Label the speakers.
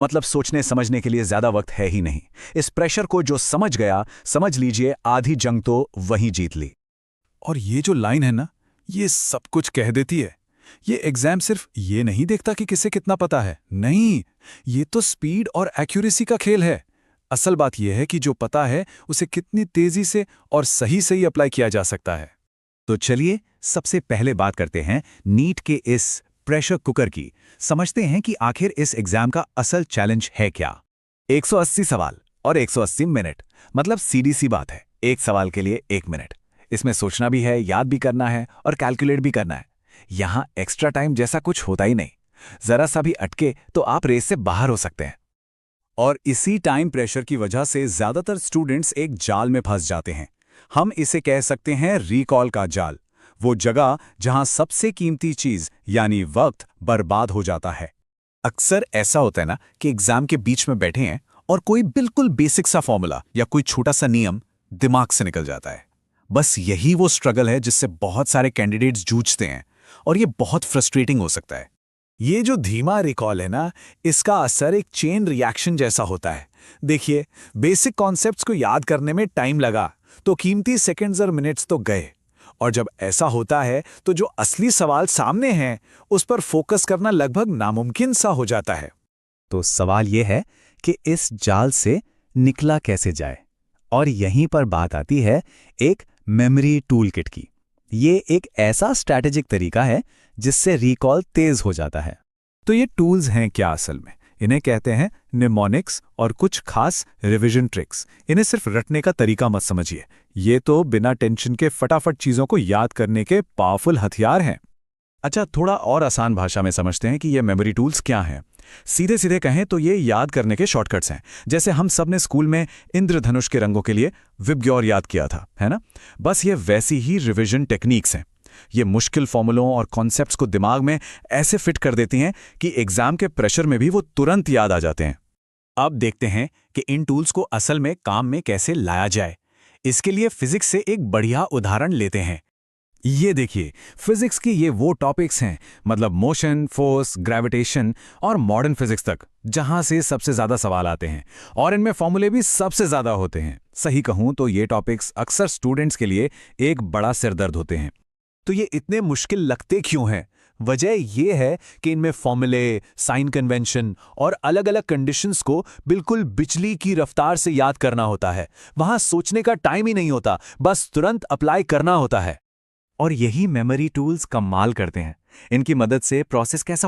Speaker 1: मतलब सोचने समझने के लिए ज्यादा वक्त है ही नहीं। इस प्रेशर को जो समझ गया, समझ लीजिए आधी जंग तो वहीं जीत ली।
Speaker 2: और ये जो लाइन है ना, ये सब कुछ कह देती है। ये एग्जाम सिर्फ ये नहीं देखता कि किसे कितना पता है, नहीं, ये तो स्पीड और एक्यूरेसी का खेल है। असल बात यह है कि जो पता है उसे कितनी तेजी से और सही सही अप्लाई किया जा सकता है।
Speaker 1: तो चलिए सबसे पहले बात करते हैं नीट के इस प्रेशर कुकर की। समझते हैं कि आखिर इस एग्जाम का असल चैलेंज है क्या। 180 सवाल और 180 मिनट, मतलब सीधी सी बात है, एक सवाल के लिए 1 मिनट। इसमें सोचना भी है, याद भी करना है और कैलकुलेट भी करना है। यहां एक्स्ट्रा टाइम जैसा कुछ होता ही नहीं। जरा सा भी अटके तो आप रेस से बाहर हो सकते हैं। और इसी टाइम प्रेशर की वजह से ज्यादातर स्टूडेंट्स एक जाल में फंस जाते हैं। हम इसे कह सकते हैं रिकॉल का जाल। वो जगह जहां सबसे कीमती चीज यानी वक्त बर्बाद हो जाता है। अक्सर ऐसा होता है ना कि एग्जाम के बीच में बैठे हैं और कोई बिल्कुल बेसिक सा फॉर्मूला या कोई छोटा सा नियम दिमाग से निकल जाता है। बस यही वो स्ट्रगल है जिससे बहुत सारे कैंडिडेट्स जूझते हैं और ये बहुत फ्रस्ट्रेटिंग हो सकता है। ये जो धीमा रिकॉल है ना, इसका असर एक चेन रिएक्शन जैसा होता है। देखिए, बेसिक कॉन्सेप्ट्स को याद करने में टाइम लगा तो कीमती सेकंड्स और मिनट्स तो गए। और जब ऐसा होता है तो जो असली सवाल सामने हैं उस पर फोकस करना लगभग नामुमकिन सा हो जाता है। तो सवाल यह है कि इस जाल से निकला कैसे जाए। और यहीं पर बात आती है एक मेमोरी टूल किट की। ये एक ऐसा स्ट्रैटेजिक तरीका है जिससे रिकॉल तेज हो जाता है। तो ये टूल्स हैं क्या असल में? इन्हें कहते हैं निमोनिक्स और कुछ खास रिवीजन ट्रिक्स। इन्हें सिर्फ रटने का तरीका मत समझिए, ये तो बिना टेंशन के फटाफट चीजों को याद करने के पावरफुल हथियार हैं। अच्छा, थोड़ा और आसान भाषा में समझते हैं कि ये मेमोरी टूल्स क्या हैं। सीधे सीधे कहें तो ये याद करने के शॉर्टकट्स हैं। जैसे हम सब ने स्कूल में इंद्रधनुष के रंगों के लिए विबग्योर याद किया था, है ना? बस ये वैसी ही रिवीजन टेक्निक्स हैं। ये मुश्किल फॉर्मूलों और कॉन्सेप्ट्स को दिमाग में ऐसे फिट कर देती हैं कि एग्जाम के प्रेशर में भी वो तुरंत याद आ जाते हैं। अब देखते हैं कि इन टूल्स को असल में काम में कैसे लाया जाए। इसके लिए फिजिक्स से एक बढ़िया उदाहरण लेते हैं। ये देखिए, फिजिक्स के ये वो टॉपिक्स हैं, मतलब मोशन, फोर्स, ग्रेविटेशन और मॉडर्न फिजिक्स तक, जहां से सबसे ज्यादा सवाल आते हैं और इनमें फॉर्मूले भी सबसे ज्यादा होते हैं। सही कहूं तो ये टॉपिक्स अक्सर स्टूडेंट्स के लिए एक बड़ा सिरदर्द होते हैं। तो ये इतने मुश्किल लगते क्यों हैं? वजह ये है कि इनमें फॉर्मूले, साइन कन्वेंशन और अलग अलग कंडीशंस को बिल्कुल बिजली की रफ्तार से याद करना होता है। वहां सोचने का टाइम ही नहीं होता, बस तुरंत अप्लाई करना होता है। और यही मेमोरी टूल्स कमाल करते हैं। इनकी मदद से प्रोसेस कैसा हो